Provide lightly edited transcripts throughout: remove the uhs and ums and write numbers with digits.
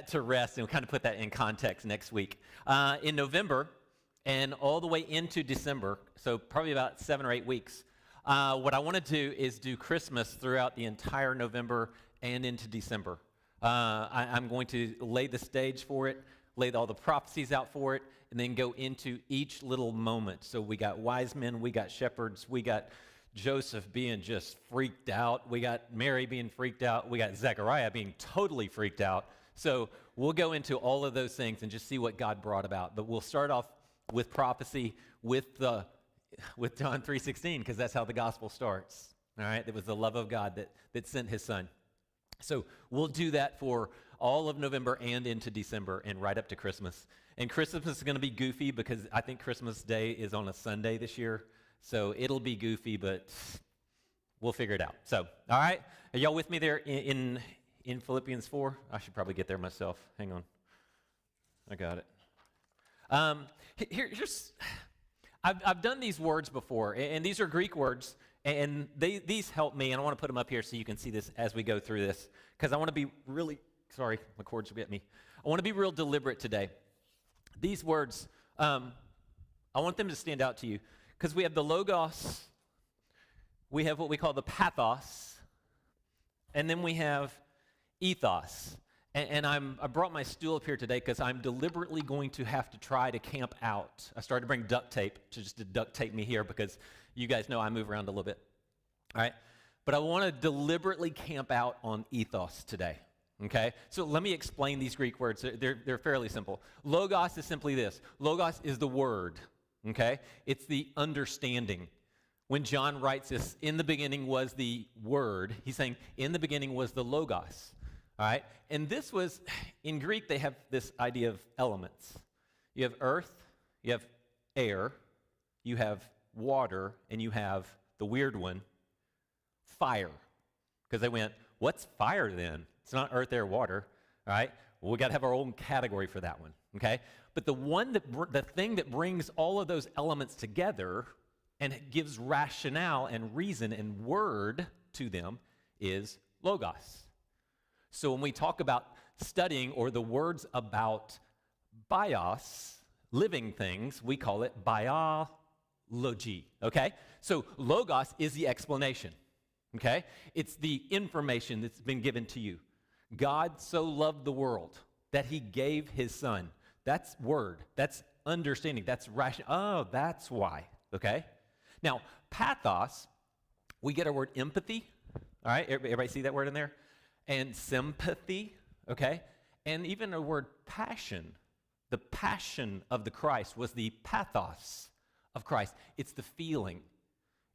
To rest, and we'll kind of put that in context next week. In November and all the way into December, so probably about 7 or 8 weeks, what I want to do is do Christmas throughout the entire November and into December. I'm going to lay the stage for it, lay all the prophecies out for it, and then go into each little moment. So we got wise men, we got shepherds, we got Joseph being just freaked out, we got Mary being freaked out, we got Zechariah being totally freaked out. So we'll go into all of those things and just see what God brought about. But we'll start off with prophecy with John 3:16, because that's how the gospel starts. All right, it was the love of God that sent his son. So we'll do that for all of November and into December and right up to Christmas. And Christmas is going to be goofy because I think Christmas Day is on a Sunday this year. So it'll be goofy, but we'll figure it out. So, all right, are y'all with me there in Philippians 4? I should probably get there myself. Hang on. I got it. I've done these words before, and these are Greek words, and these help me, and I want to put them up here so you can see this as we go through this, because I want to be really, sorry, my cords will get me. I want to be real deliberate today. These words, I want them to stand out to you, because we have the logos, we have what we call the pathos, and then we have ethos. And I brought my stool up here today because I'm deliberately going to have to try to camp out. I started to bring duct tape to duct tape me here because you guys know I move around a little bit. All right? But I want to deliberately camp out on ethos today. Okay? So let me explain these Greek words. They're fairly simple. Logos is simply this. Logos is the word. Okay? It's the understanding. When John writes this, in the beginning was the word, he's saying, in the beginning was the logos. All right? And this was, in Greek, they have this idea of elements. You have earth, you have air, you have water, and you have the weird one, fire. Because they went, what's fire then? It's not earth, air, water. All right? Well, we got to have our own category for that one. Okay? But the thing that brings all of those elements together and it gives rationale and reason and word to them is logos. So when we talk about studying or the words about bios, living things, we call it biology, okay? So logos is the explanation, okay? It's the information that's been given to you. God so loved the world that he gave his son. That's word. That's understanding. That's rational. Oh, that's why, okay? Now, pathos, we get our word empathy, all right? Everybody see that word in there? And sympathy, okay? And even a word passion. The passion of the Christ was the pathos of Christ. It's the feeling.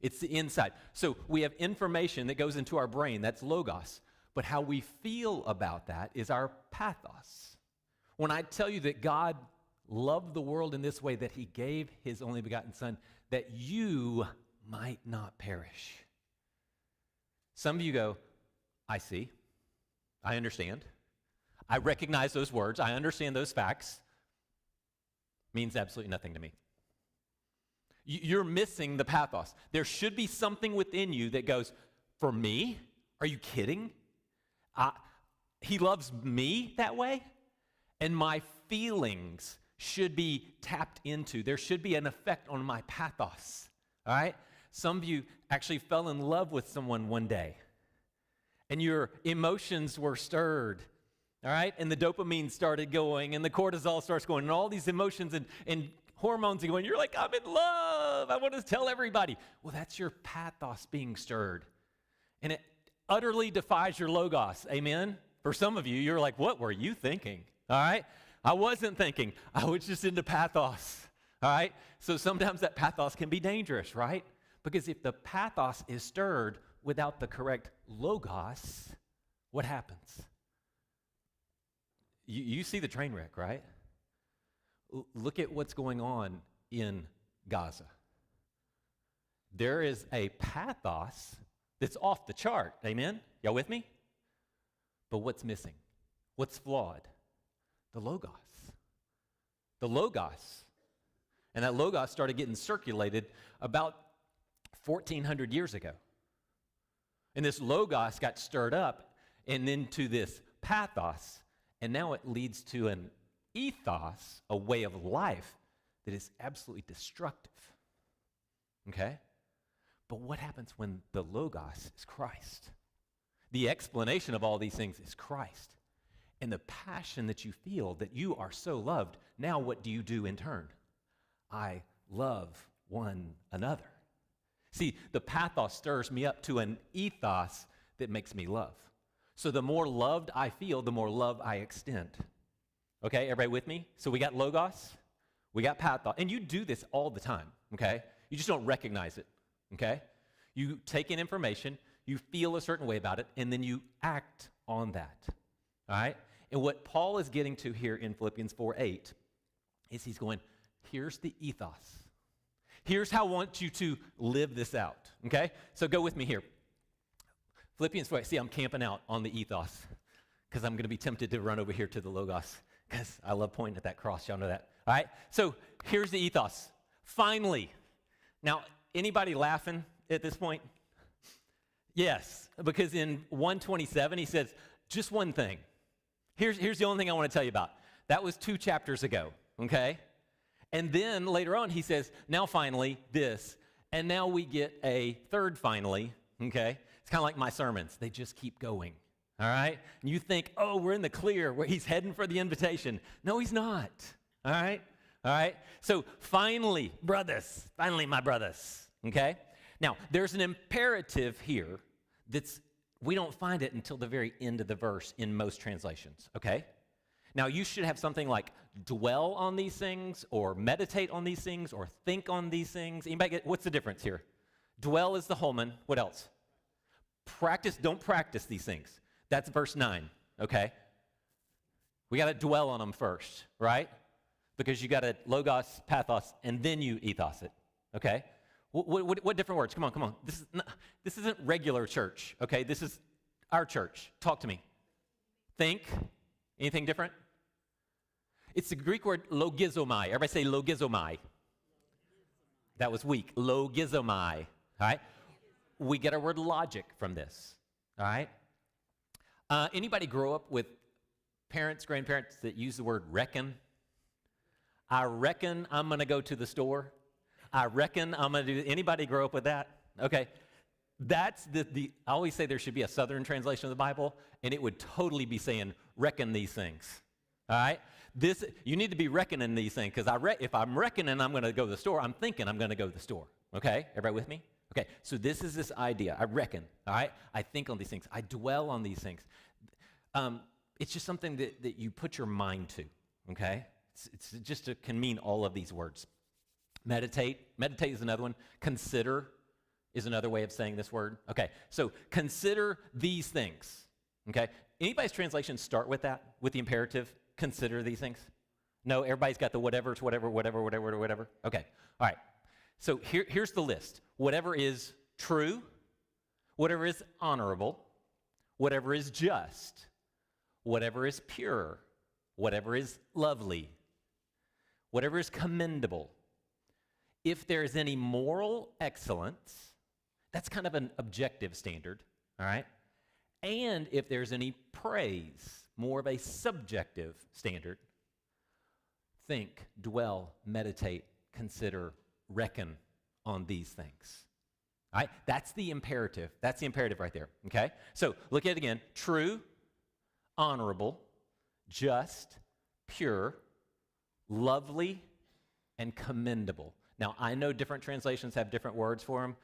It's the inside. So we have information that goes into our brain. That's logos. But how we feel about that is our pathos. When I tell you that God loved the world in this way, that he gave his only begotten son, that you might not perish. Some of you go, I see. I understand. I recognize those words. I understand those facts. Means absolutely nothing to me. You're missing the pathos. There should be something within you that goes, for me? Are you kidding? He loves me that way? And my feelings should be tapped into. There should be an effect on my pathos. All right? Some of you actually fell in love with someone one day. And your emotions were stirred, all right? And the dopamine started going, and the cortisol starts going, and all these emotions and hormones are going. You're like, I'm in love. I want to tell everybody. Well, that's your pathos being stirred. And it utterly defies your logos, amen? For some of you, you're like, what were you thinking, all right? I wasn't thinking. I was just into pathos, all right? So sometimes that pathos can be dangerous, right? Because if the pathos is stirred without the correct logos, what happens? You see the train wreck, right? Look at what's going on in Gaza. There is a pathos that's off the chart, amen? Y'all with me? But what's missing? What's flawed? The logos. The logos. And that logos started getting circulated about 1,400 years ago. And this logos got stirred up and into this pathos, And now it leads to an ethos, a way of life that is absolutely destructive. Okay? But what happens when the Logos is Christ? The explanation of all these things is Christ. And the passion that you feel that you are so loved, now what do you do in turn? I love one another. See, the pathos stirs me up to an ethos that makes me love. So the more loved I feel, the more love I extend. Okay, everybody with me? So we got Logos, we got pathos, and you do this all the time, okay? You just don't recognize it, okay? You take in information, you feel a certain way about it, and then you act on that, all right? And what Paul is getting to here in Philippians 4:8 is he's going, here's the ethos. Here's how I want you to live this out, okay? So go with me here. Philippians 4:8. See, I'm camping out on the ethos because I'm going to be tempted to run over here to the Logos because I love pointing at that cross. Y'all know that, all right? So here's the ethos. Finally. Now, anybody laughing at this point? Yes, because in 1:27 he says, just one thing. Here's the only thing I want to tell you about. That was 2 chapters ago, okay? And then later on he says, now finally this. And now we get a third finally, okay? It's kind of like my sermons. They just keep going, all right? And you think, oh, we're in the clear where he's heading for the invitation. No, he's not, all right? All right? So finally, brothers, finally, my brothers, okay? Now, there's an imperative here we don't find it until the very end of the verse in most translations, okay? Now, you should have something like dwell on these things or meditate on these things or think on these things. Anybody get, what's the difference here? Dwell is the Holman. What else? Practice, don't practice these things. That's verse 9, okay? We got to dwell on them first, right? Because you got to Logos, pathos, and then you ethos it, okay? What different words? Come on. This isn't regular church, okay? This is our church. Talk to me. Think. Anything different? It's the Greek word logizomai. Everybody say logizomai. That was weak. Logizomai, all right? We get our word logic from this, all right? Anybody grow up with parents, grandparents that use the word reckon? I reckon I'm going to go to the store. I reckon I'm going to do, anybody grow up with that? Okay. That's I always say there should be a Southern translation of the Bible, and it would totally be saying, reckon these things. All right? You need to be reckoning these things, because if I'm reckoning I'm going to go to the store, I'm thinking I'm going to go to the store. Okay? Everybody with me? Okay. So this is this idea. I reckon. All right? I think on these things. I dwell on these things. It's just something that you put your mind to. Okay? It's just can mean all of these words. Meditate is another one. Consider is another way of saying this word. Okay, so consider these things. Okay, anybody's translations start with that, with the imperative, consider these things? No, everybody's got the whatever. Okay, all right. So here's the list. Whatever is true, whatever is honorable, whatever is just, whatever is pure, whatever is lovely, whatever is commendable. If there is any moral excellence, that's kind of an objective standard, all right? And if there's any praise, more of a subjective standard, think, dwell, meditate, consider, reckon on these things. All right? That's the imperative. That's the imperative right there, okay? So look at it again. True, honorable, just, pure, lovely, and commendable. Now, I know different translations have different words for them.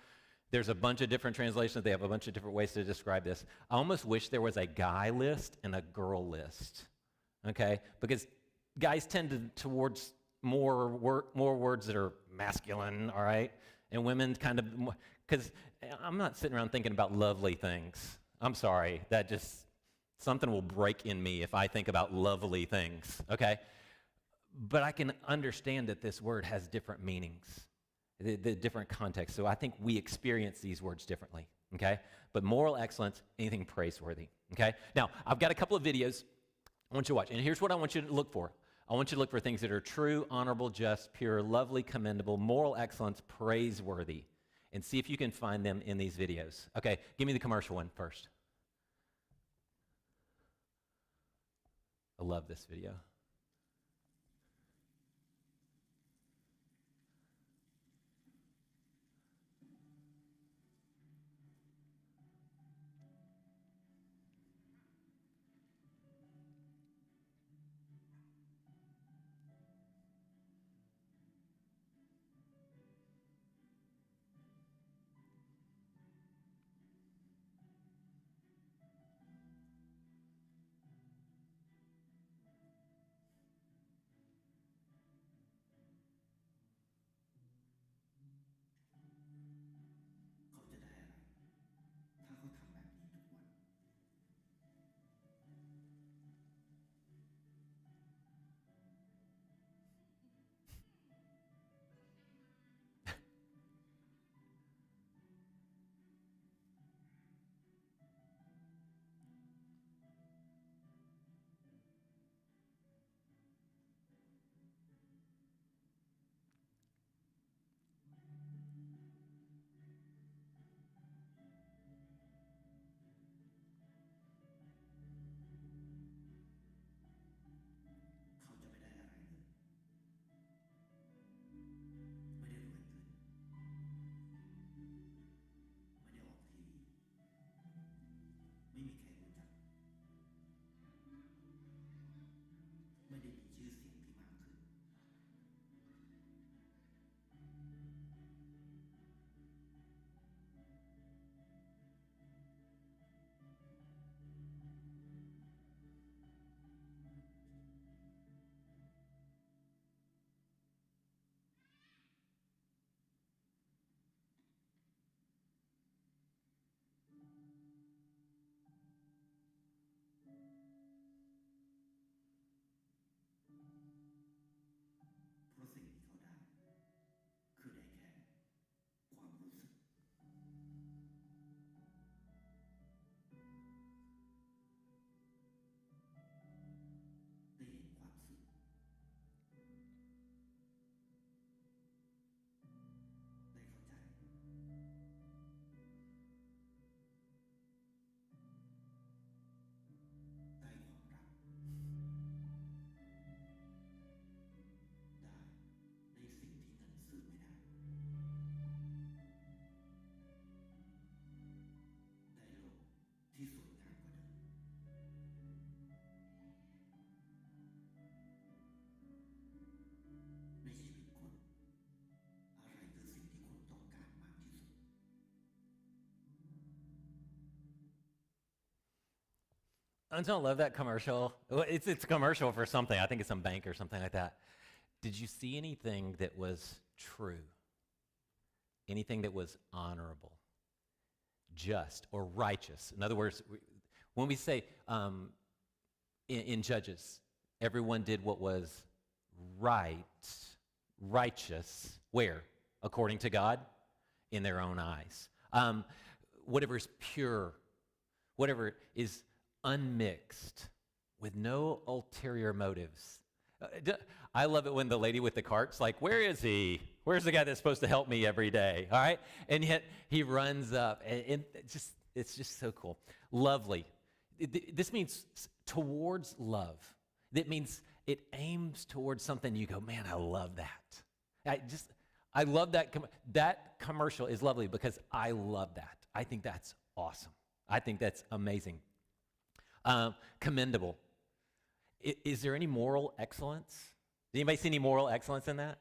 There's a bunch of different translations. They have a bunch of different ways to describe this. I almost wish there was a guy list and a girl list, okay? Because guys tend towards more words that are masculine, all right? And women kind of, because I'm not sitting around thinking about lovely things. I'm sorry. Something will break in me if I think about lovely things, okay? But I can understand that this word has different meanings, the different contexts. So I think we experience these words differently, okay? But moral excellence, anything praiseworthy, okay? Now, I've got a couple of videos I want you to watch. And here's what I want you to look for. I want you to look for things that are true, honorable, just, pure, lovely, commendable, moral excellence, praiseworthy. And see if you can find them in these videos. Okay, give me the commercial one first. I love this video. Don't you love that commercial? Well, it's a commercial for something. I think it's some bank or something like that. Did you see anything that was true? Anything that was honorable, just, or righteous? In other words, when we say in Judges, everyone did what was right, righteous, where? According to God? In their own eyes. Whatever is pure, whatever is unmixed, with no ulterior motives. I love it when the lady with the cart's like, where is he? Where's the guy that's supposed to help me every day? All right? And yet he runs up, and it's just so cool. Lovely. This means towards love. That means it aims towards something you go, man, I love that. I love that. That commercial is lovely because I love that. I think that's awesome. I think that's amazing. Commendable. Is there any moral excellence? Did anybody see any moral excellence in that?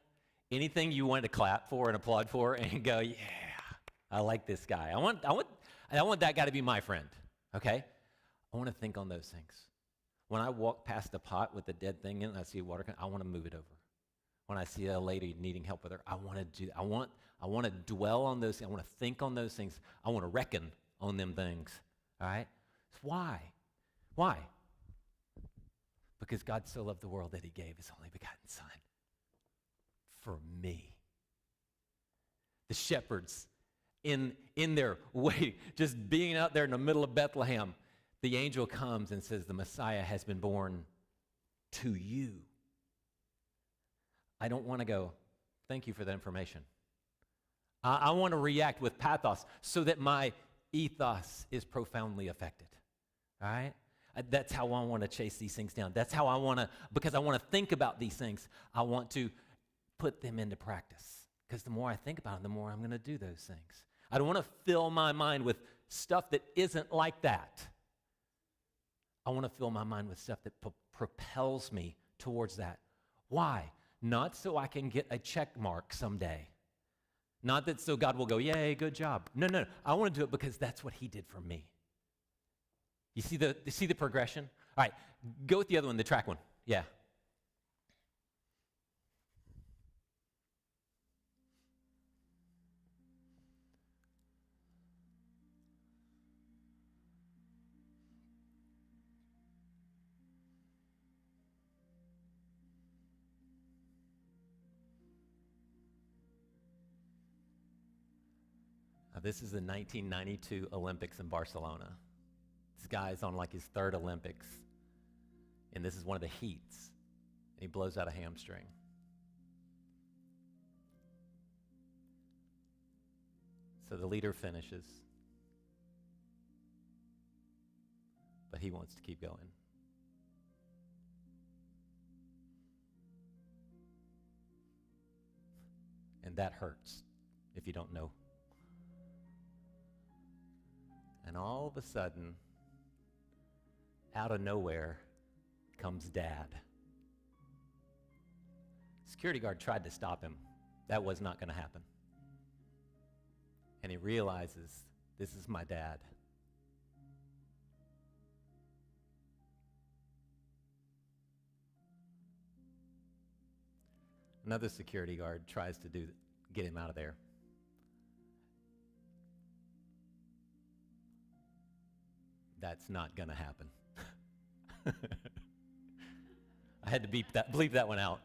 Anything you wanted to clap for and applaud for and go, yeah, I like this guy. I want that guy to be my friend, okay? I want to think on those things. When I walk past a pot with a dead thing in it and I see water, I want to move it over. When I see a lady needing help with her, I want to do that. I want to dwell on those things. I want to think on those things. I want to reckon on them things, all right? Why? Why? Because God so loved the world that he gave his only begotten Son for me. The shepherds in their way, just being out there in the middle of Bethlehem, the angel comes and says, the Messiah has been born to you. I don't want to go, thank you for that information. I want to react with pathos so that my ethos is profoundly affected. All right? That's how I want to chase these things down. That's how I want to, because I want to think about these things. I want to put them into practice. Because the more I think about them, the more I'm going to do those things. I don't want to fill my mind with stuff that isn't like that. I want to fill my mind with stuff that propels me towards that. Why? Not so I can get a check mark someday. Not that so God will go, yay, good job. No. I want to do it because that's what he did for me. You see the progression? All right, go with the other one, the track one. Yeah. Now, this is the 1992 Olympics in Barcelona. This guy's on like his third Olympics, and this is one of the heats, and he blows out a hamstring. So the leader finishes, but he wants to keep going. And that hurts if you don't know. And all of a sudden, out of nowhere, comes Dad. Security guard tried to stop him. That was not going to happen. And he realizes, this is my dad. Another security guard tries to get him out of there. That's not going to happen. I had to bleep that one out.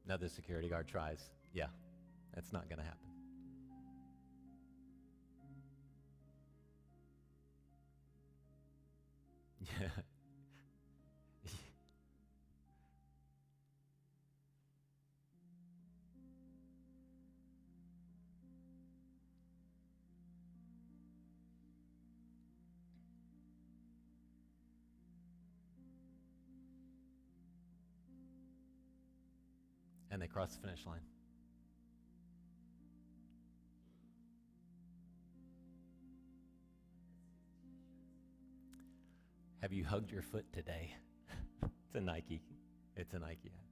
Another security guard tries. Yeah, that's not going to happen. Yeah. And they cross the finish line. Have you hugged your foot today? It's a Nike. It's a Nike ad.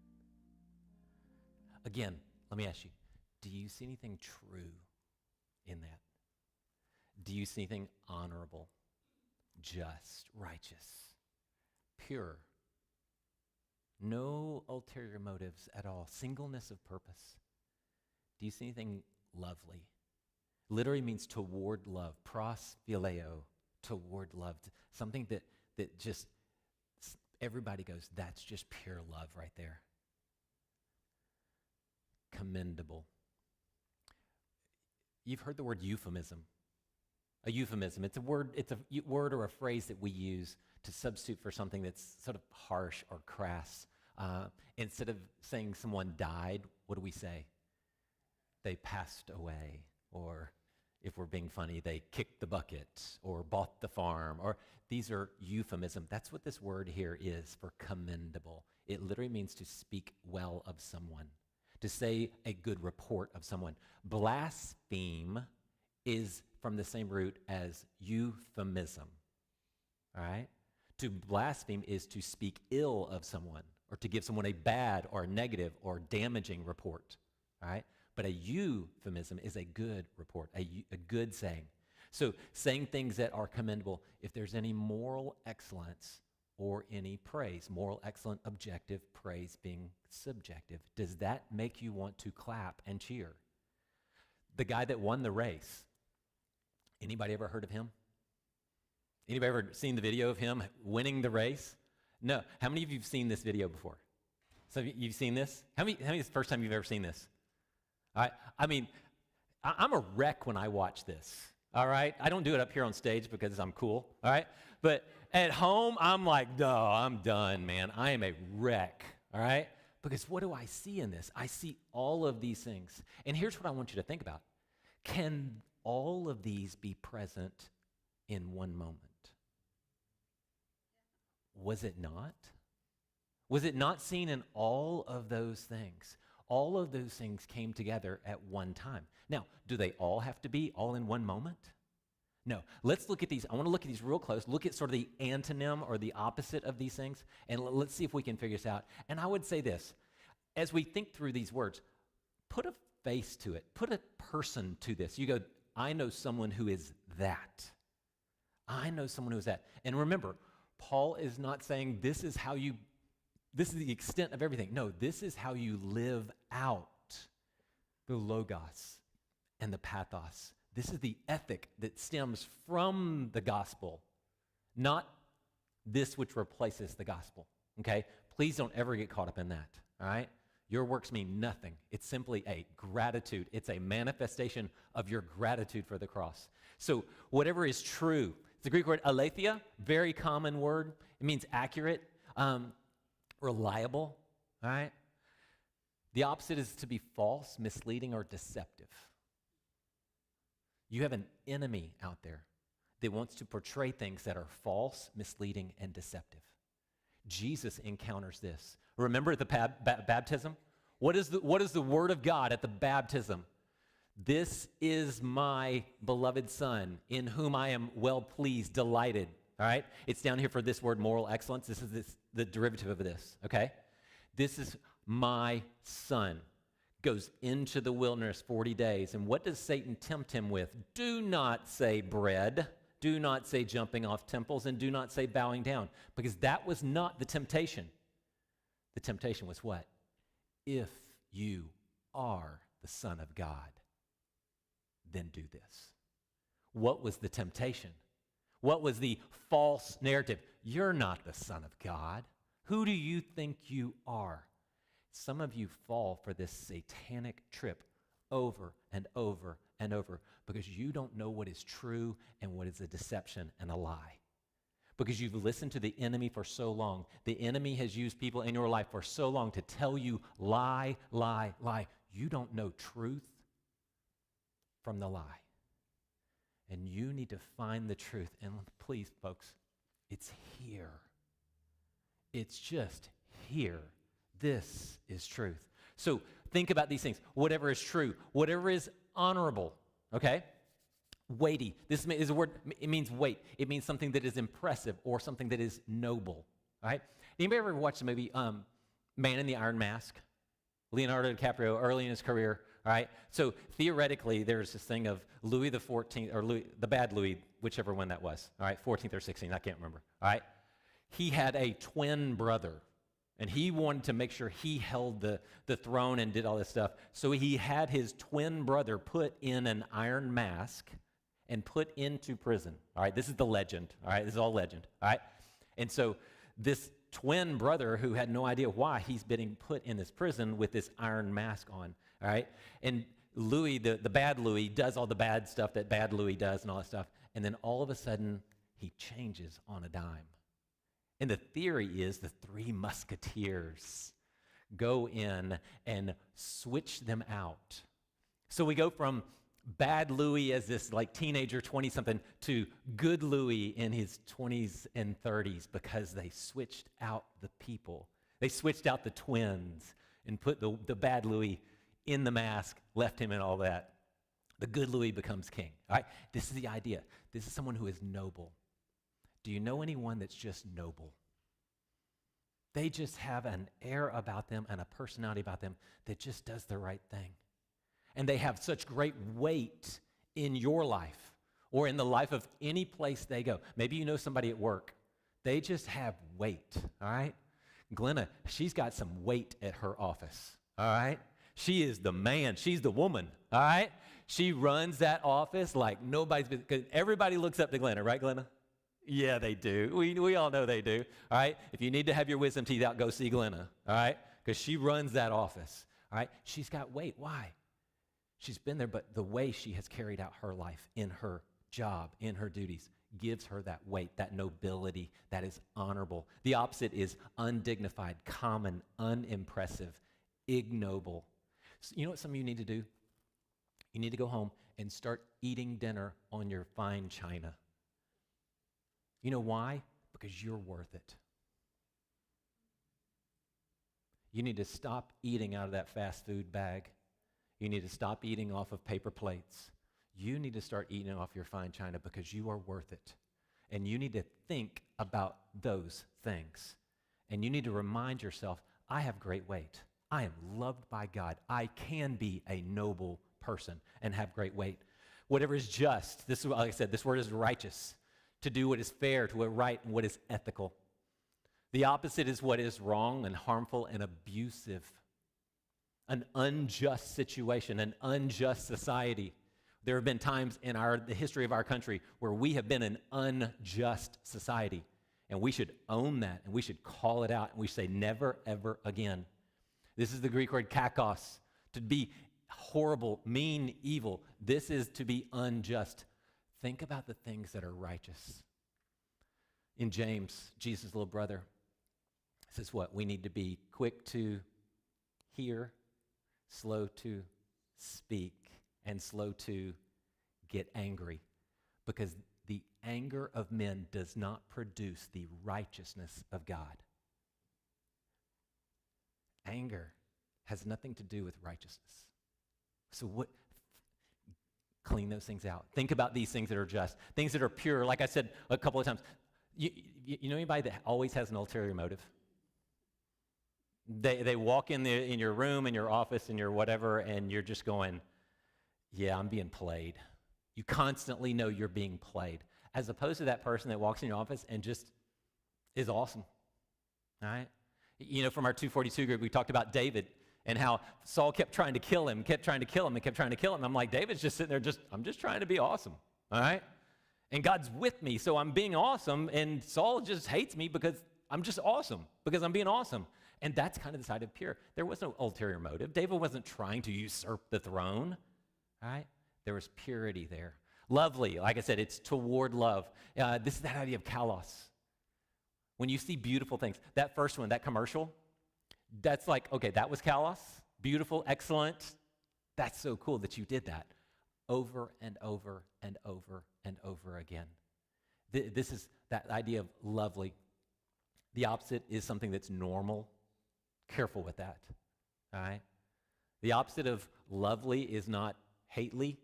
Again, let me ask you, do you see anything true in that? Do you see anything honorable, just, righteous, pure? No ulterior motives at all. Singleness of purpose. Do you see anything lovely? Literally means toward love. Pros phileo, toward love. Something that just everybody goes, that's just pure love right there. Commendable. You've heard the word euphemism. A euphemism. It's a word or a phrase that we use to substitute for something that's sort of harsh or crass. Instead of saying someone died, what do we say? They passed away. Or if we're being funny, they kicked the bucket or bought the farm. Or these are euphemisms. That's what this word here is for commendable. It literally means to speak well of someone, to say a good report of someone. Blaspheme is from the same root as euphemism. All right? To blaspheme is to speak ill of someone or to give someone a bad or negative or damaging report. All right? But a euphemism is a good report, a good saying. So saying things that are commendable, if there's any moral excellence or any praise, moral excellence, objective, praise being subjective, does that make you want to clap and cheer? The guy that won the race, anybody ever heard of him? Anybody ever seen the video of him winning the race? No. How many of you have seen this video before? So you've seen this? How many is the first time you've ever seen this? All right. I mean, I'm a wreck when I watch this. All right. I don't do it up here on stage because I'm cool. All right. But at home, I'm like, no, I'm done, man. I am a wreck. All right. Because what do I see in this? I see all of these things. And here's what I want you to think about. Can all of these be present in one moment? Was it not? Was it not seen in all of those things? All of those things came together at one time. Now, do they all have to be all in one moment? No. Let's look at these. I want to look at these real close. Look at sort of the antonym or the opposite of these things, and let's see if we can figure this out. And I would say this. As we think through these words, put a face to it. Put a person to this. You go, I know someone who is that. I know someone who is that. And remember, Paul is not saying this is the extent of everything. No, this is how you live out the logos and the pathos. This is the ethic that stems from the gospel, not this which replaces the gospel, okay? Please don't ever get caught up in that, all right? Your works mean nothing. It's simply a gratitude. It's a manifestation of your gratitude for the cross. So whatever is true, it's the Greek word aletheia, very common word. It means accurate, reliable, all right? The opposite is to be false, misleading, or deceptive. You have an enemy out there that wants to portray things that are false, misleading, and deceptive. Jesus encounters this. Remember at the baptism? What is the word of God at the baptism? This is my beloved Son, in whom I am well pleased, delighted. All right? It's down here for this word, moral excellence. This is the derivative of this, okay? This is my Son. Goes into the wilderness 40 days. And what does Satan tempt him with? Do not say bread. Do not say jumping off temples. And do not say bowing down. Because that was not the temptation. The temptation was what? If you are the Son of God, then do this. What was the temptation? What was the false narrative? You're not the Son of God. Who do you think you are? Some of you fall for this satanic trip over and over and over because you don't know what is true and what is a deception and a lie. Because you've listened to the enemy for so long. The enemy has used people in your life for so long to tell you lie, lie, lie. You don't know truth from the lie. And you need to find the truth. And please, folks, it's here. It's just here. This is truth. So think about these things. Whatever is true, whatever is honorable, okay? Weighty. This is a word, it means weight. It means something that is impressive or something that is noble, all right? Anybody ever watched the movie Man in the Iron Mask? Leonardo DiCaprio, early in his career, all right? So theoretically, there's this thing of Louis the 14th, or Louis, the bad Louis, whichever one that was, all right? 14th or 16th, I can't remember, all right? He had a twin brother. And he wanted to make sure he held the throne and did all this stuff. So he had his twin brother put in an iron mask and put into prison. All right, this is the legend. All right, this is all legend. All right, and so this twin brother who had no idea why he's being put in this prison with this iron mask on. All right, and Louis, the bad Louis, does all the bad stuff that bad Louis does and all that stuff. And then all of a sudden, he changes on a dime. And the theory is the three musketeers go in and switch them out. So we go from bad Louis as this like teenager, 20-something, to good Louis in his 20s and 30s because they switched out the people. They switched out the twins and put the bad Louis in the mask, left him in all that. The good Louis becomes king. All right? This is the idea. This is someone who is noble. Do you know anyone that's just noble? They just have an air about them and a personality about them that just does the right thing. And they have such great weight in your life or in the life of any place they go. Maybe you know somebody at work. They just have weight, all right? Glenna, she's got some weight at her office, all right? She is the man. She's the woman, all right? She runs that office like nobody's business. Because everybody looks up to Glenna, right, Glenna? Yeah, they do. We all know they do, all right? If you need to have your wisdom teeth out, go see Glenna, all right? Because she runs that office, all right? She's got weight. Why? She's been there, but the way she has carried out her life in her job, in her duties, gives her that weight, that nobility, that is honorable. The opposite is undignified, common, unimpressive, ignoble. So you know what some of you need to do? You need to go home and start eating dinner on your fine china. You know why? Because you're worth it. You need to stop eating out of that fast food bag. You need to stop eating off of paper plates. You need to start eating off your fine china because you are worth it. And you need to think about those things. And you need to remind yourself, I have great weight. I am loved by God. I can be a noble person and have great weight. Whatever is just, this is like I said, this word is righteous. To do what is fair, to what is right, and what is ethical. The opposite is what is wrong and harmful and abusive. An unjust situation, an unjust society. There have been times in the history of our country where we have been an unjust society, and we should own that, and we should call it out, and we say never, ever again. This is the Greek word kakos, to be horrible, mean, evil. This is to be unjust. Think about the things that are righteous. In James, Jesus' little brother, says what? We need to be quick to hear, slow to speak, and slow to get angry, because the anger of men does not produce the righteousness of God. Anger has nothing to do with righteousness. So what? Clean those things out. Think about these things that are just, things that are pure. Like I said a couple of times, you know anybody that always has an ulterior motive? They walk in your room, in your office, in your whatever, and you're just going, yeah, I'm being played. You constantly know you're being played, as opposed to that person that walks in your office and just is awesome. All right? You know, from our 242 group, we talked about David and how Saul kept trying to kill him. I'm like, David's just sitting there, I'm just trying to be awesome. All right? And God's with me, so I'm being awesome, and Saul just hates me because I'm just awesome, because I'm being awesome. And that's kind of the side of pure. There was no ulterior motive. David wasn't trying to usurp the throne, right? There was purity there. Lovely, like I said, it's toward love. This is that idea of kalos. When you see beautiful things, that first one, that commercial, that's like, okay, that was kalos, beautiful, excellent. That's so cool that you did that over and over and over and over again. This is that idea of lovely. The opposite is something that's normal. Careful with that, all right? The opposite of lovely is not hately,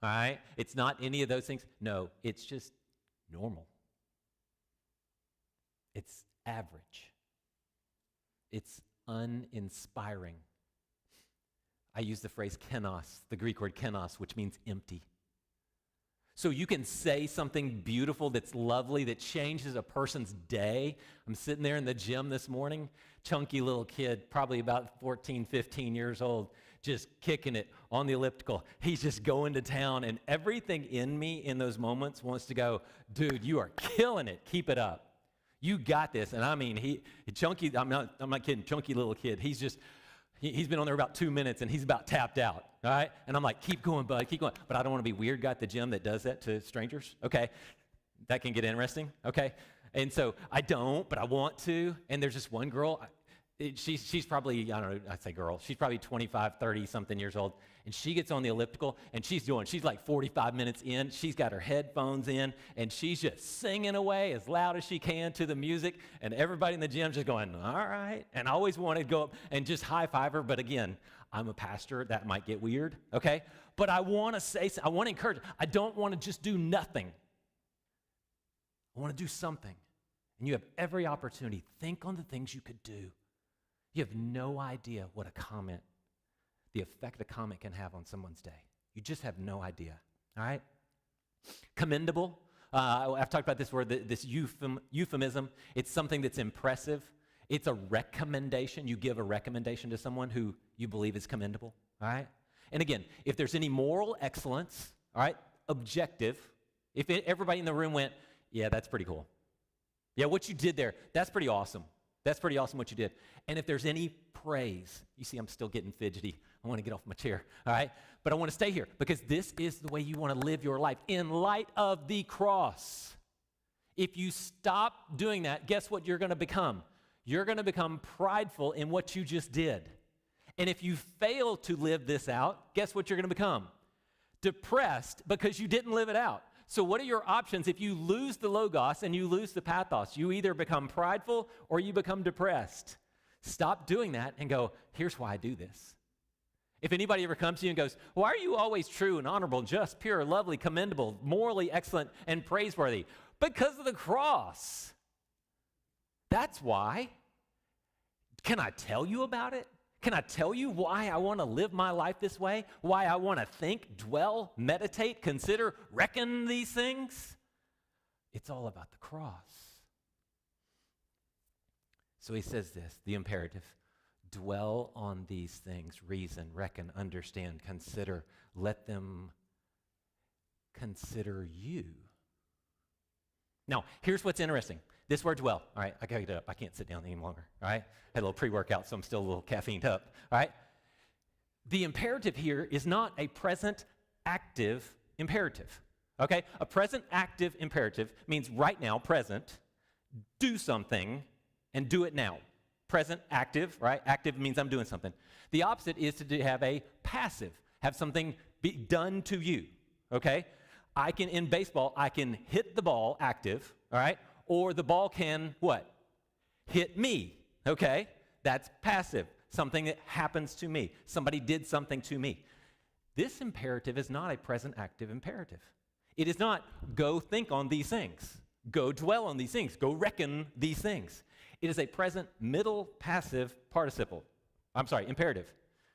all right? It's not any of those things. No, it's just normal. It's average. It's uninspiring. I use the phrase kenos, the Greek word kenos, which means empty. So you can say something beautiful that's lovely, that changes a person's day. I'm sitting there in the gym this morning, chunky little kid, probably about 14, 15 years old, just kicking it on the elliptical. He's just going to town, and everything in me in those moments wants to go, dude, you are killing it. Keep it up. You got this. And I mean, chunky, I'm not kidding, chunky little kid. He's been on there about 2 minutes, and he's about tapped out, all right? And I'm like, keep going, bud, keep going. But I don't want to be weird guy at the gym that does that to strangers, okay? That can get interesting, okay? And so I don't, but I want to. And there's this one girl, she's probably, I don't know, I say girl, she's probably 25, 30-something years old. And she gets on the elliptical, and she's like 45 minutes in. She's got her headphones in, and she's just singing away as loud as she can to the music. And everybody in the gym just going, all right. And I always want to go up and just high-five her. But again, I'm a pastor. That might get weird, okay? But I want to encourage. I don't want to just do nothing. I want to do something. And you have every opportunity. Think on the things you could do. You have no idea what the effect a comment can have on someone's day. You just have no idea, all right? Commendable. I've talked about this word, this euphemism. It's something that's impressive. It's a recommendation. You give a recommendation to someone who you believe is commendable, all right? And again, if there's any moral excellence, all right, objective, if everybody in the room went, yeah, that's pretty cool. Yeah, what you did there, that's pretty awesome. That's pretty awesome what you did. And if there's any praise, you see I'm still getting fidgety. I want to get off my chair, all right? But I want to stay here because this is the way you want to live your life in light of the cross. If you stop doing that, guess what you're going to become? You're going to become prideful in what you just did. And if you fail to live this out, guess what you're going to become? Depressed because you didn't live it out. So what are your options if you lose the logos and you lose the pathos? You either become prideful or you become depressed. Stop doing that and go, here's why I do this. If anybody ever comes to you and goes, why are you always true and honorable, just, pure, lovely, commendable, morally excellent, and praiseworthy? Because of the cross. That's why. Can I tell you about it? Can I tell you why I want to live my life this way? Why I want to think, dwell, meditate, consider, reckon these things? It's all about the cross. So he says this, the imperative, dwell on these things, reason, reckon, understand, consider, let them consider you. Now, here's what's interesting. This word dwell, all right, I gotta get up. I can't sit down any longer, all right? Had a little pre-workout, so I'm still a little caffeined up, all right? The imperative here is not a present active imperative, okay? A present active imperative means right now, present, do something and do it now. Present active, right? Active means I'm doing something. The opposite is to have a passive, have something be done to you, okay? In baseball, I can hit the ball, active, all right? Or the ball can, what? Hit me, okay? That's passive, something that happens to me. Somebody did something to me. This imperative is not a present active imperative. It is not go think on these things, go dwell on these things, go reckon these things. It is a present middle passive participle. Imperative,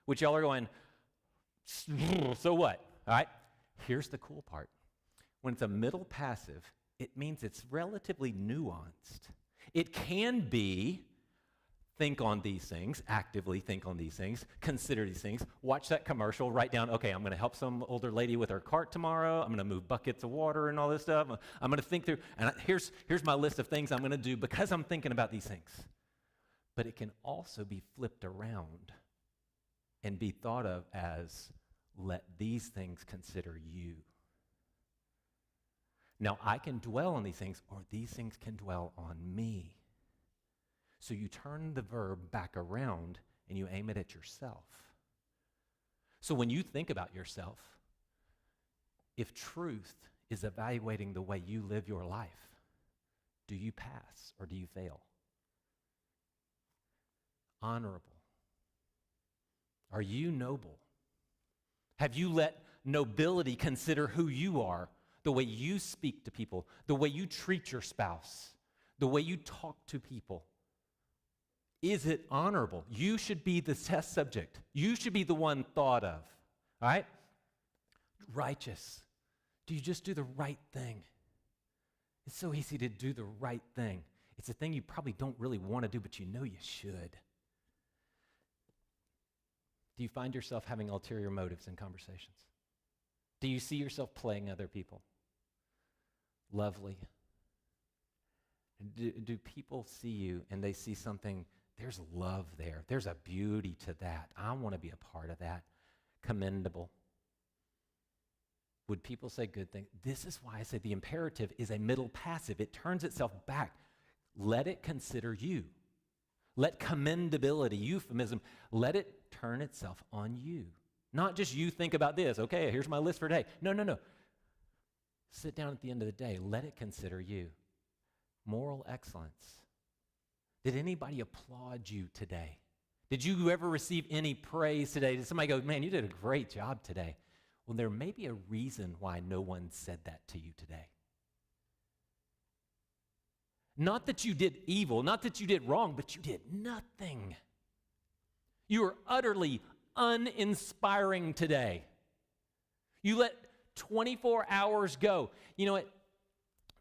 which y'all are going, so what? All right? Here's the cool part. When it's a middle passive, it means it's relatively nuanced. It can be think on these things, actively think on these things, consider these things, watch that commercial, write down, okay, I'm going to help some older lady with her cart tomorrow, I'm going to move buckets of water and all this stuff, I'm going to think through, and here's my list of things I'm going to do because I'm thinking about these things. But it can also be flipped around and be thought of as, let these things consider you. Now, I can dwell on these things, or these things can dwell on me. So you turn the verb back around and you aim it at yourself. So when you think about yourself, if truth is evaluating the way you live your life, do you pass or do you fail? Honorable. Are you noble? Have you let nobility consider who you are? The way you speak to people, the way you treat your spouse, the way you talk to people. Is it honorable? You should be the test subject. You should be the one thought of. All right? Righteous. Do you just do the right thing? It's so easy to do the right thing. It's a thing you probably don't really want to do, but you know you should. Do you find yourself having ulterior motives in conversations? Do you see yourself playing other people? Lovely. Do people see you and they see something, there's love there. There's a beauty to that. I want to be a part of that. Commendable. Would people say good things? This is why I say the imperative is a middle passive. It turns itself back. Let it consider you. Let commendability, euphemism, let it turn itself on you. Not just you think about this. Okay, here's my list for today. No. Sit down at the end of the day. Let it consider you. Moral excellence. Did anybody applaud you today? Did you ever receive any praise today? Did somebody go, man, you did a great job today? Well, there may be a reason why no one said that to you today. Not that you did evil, not that you did wrong, but you did nothing. You were utterly uninspiring today. You let 24 hours go. You know what?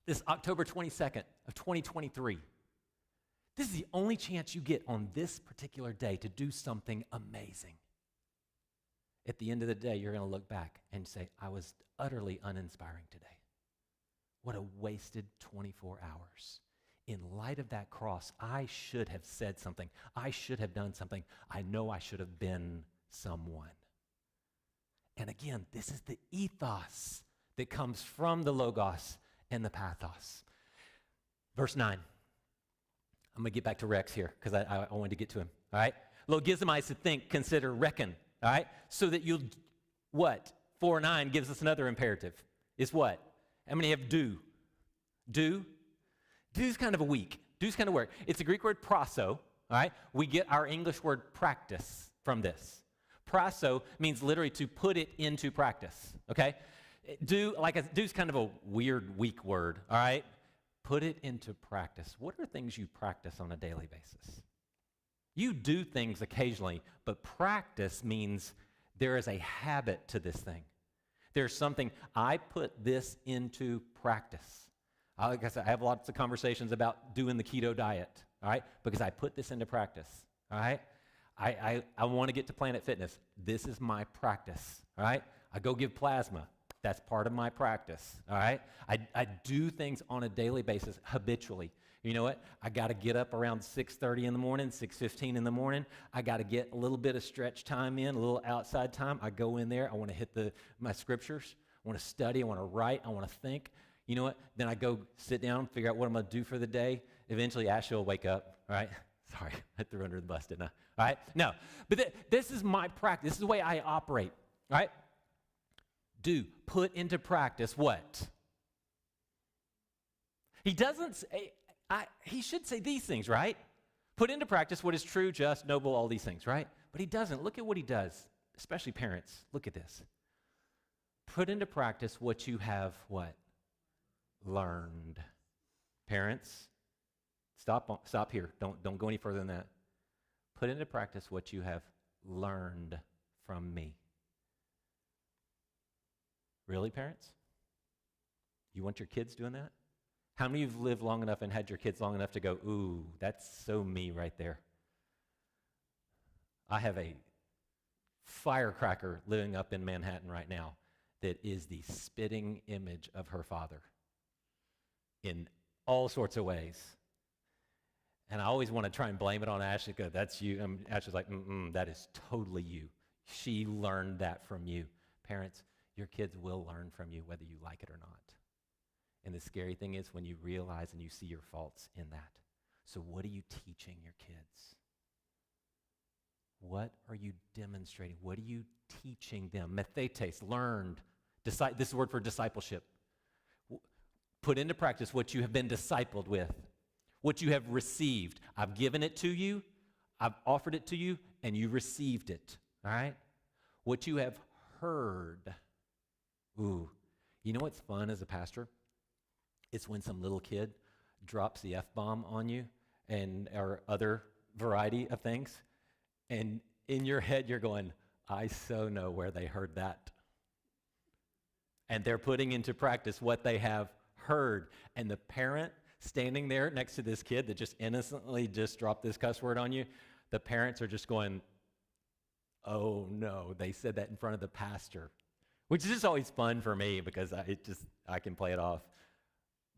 This October 22nd of 2023, this is the only chance you get on this particular day to do something amazing. At the end of the day, you're going to look back and say, I was utterly uninspiring today. What a wasted 24 hours. In light of that cross, I should have said something. I should have done something. I know I should have been someone. And again, this is the ethos that comes from the logos and the pathos. Verse 9. I'm going to get back to Rex here because I wanted to get to him. All right? Logizomai to think, consider, reckon. All right? So that you'll, what? 4:9 gives us another imperative. Is what? How many have do? Do? Do's kind of a weak. Do's kind of work. It's a Greek word proso. All right? We get our English word practice from this. Proso means literally to put it into practice. Okay? Do's kind of a weird, weak word. All right? Put it into practice. What are things you practice on a daily basis? You do things occasionally, but practice means there is a habit to this thing. There's something, I put this into practice. Like I said, I have lots of conversations about doing the keto diet, all right, because I put this into practice, all right? I want to get to Planet Fitness. This is my practice, all right? I go give plasma. That's part of my practice, all right? I do things on a daily basis habitually. You know what? I got to get up around 6:30 in the morning, 6:15 in the morning. I got to get a little bit of stretch time in, a little outside time. I go in there. I want to hit my scriptures. I want to study. I want to write. I want to think. You know what? Then I go sit down, figure out what I'm going to do for the day. Eventually, Ashley will wake up, all right? Sorry, I threw her under the bus, didn't I? All right? No. But this is my practice. This is the way I operate, all right? Do, put into practice what? He doesn't say, he should say these things, right? Put into practice what is true, just, noble, all these things, right? But he doesn't. Look at what he does, especially parents. Look at this. Put into practice what you have, what? Learned. Parents, stop here. Don't go any further than that. Put into practice what you have learned from me. Really, parents? You want your kids doing that? How many of you have lived long enough and had your kids long enough to go, ooh, that's so me right there? I have a firecracker living up in Manhattan right now that is the spitting image of her father in all sorts of ways. And I always want to try and blame it on Ashley, because that's you. And Ashley's like, that is totally you. She learned that from you. Parents, your kids will learn from you whether you like it or not. And the scary thing is when you realize and you see your faults in that. So what are you teaching your kids? What are you demonstrating? What are you teaching them? Methetes, learned. This is the word for discipleship. Put into practice what you have been discipled with, what you have received. I've given it to you, I've offered it to you, and you received it, all right? What you have heard. Ooh, you know what's fun as a pastor? It's when some little kid drops the F-bomb on you or other variety of things, and in your head you're going, I so know where they heard that. And they're putting into practice what they have heard. And the parent standing there next to this kid that just innocently just dropped this cuss word on you, the parents are just going, oh no, they said that in front of the pastor. Which is just always fun for me because I can play it off.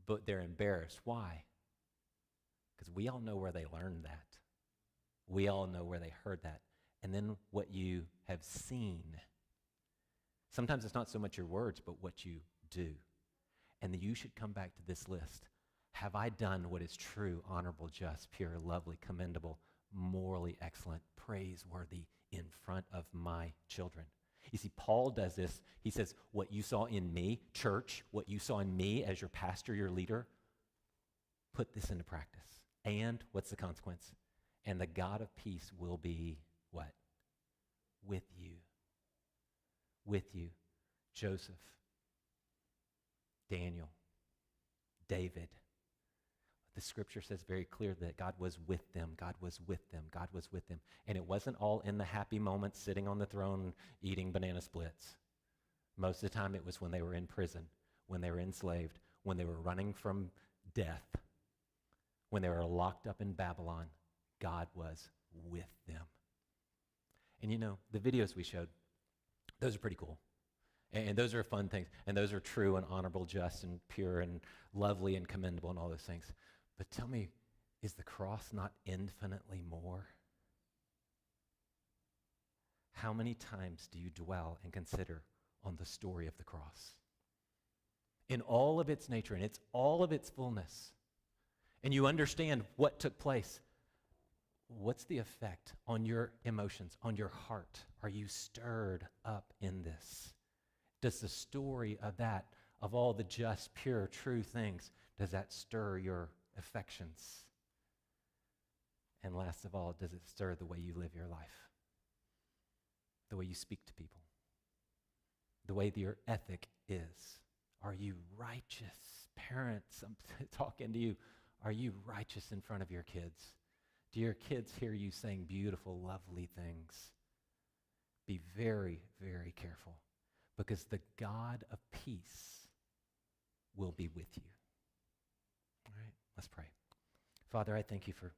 But they're embarrassed. Why? Because we all know where they learned that. We all know where they heard that. And then what you have seen. Sometimes it's not so much your words, but what you do. And you should come back to this list. Have I done what is true, honorable, just, pure, lovely, commendable, morally excellent, praiseworthy in front of my children? You see, Paul does this. He says, what you saw in me, church, what you saw in me as your pastor, your leader, put this into practice. And what's the consequence? And the God of peace will be what? With you. With you. Joseph, Daniel, David. The scripture says very clear that God was with them. God was with them. God was with them. And it wasn't all in the happy moments sitting on the throne eating banana splits. Most of the time it was when they were in prison, when they were enslaved, when they were running from death, when they were locked up in Babylon. God was with them. And you know, the videos we showed, those are pretty cool. And those are fun things. And those are true and honorable, just and pure and lovely and commendable and all those things. But tell me, is the cross not infinitely more? how many times do you dwell and consider on the story of the cross? In all of its nature and it's all of its fullness, and you understand what took place, what's the effect on your emotions, on your heart? Are you stirred up in this? Does the story of that, of all the just, pure, true things, does that stir your affections? And last of all, does it stir the way you live your life? The way you speak to people? The way your ethic is? Are you righteous? Parents, I'm talking to you. Are you righteous in front of your kids? Do your kids hear you saying beautiful, lovely things? Be very, very careful, because the God of peace will be with you. All right, let's pray. Father, I thank you for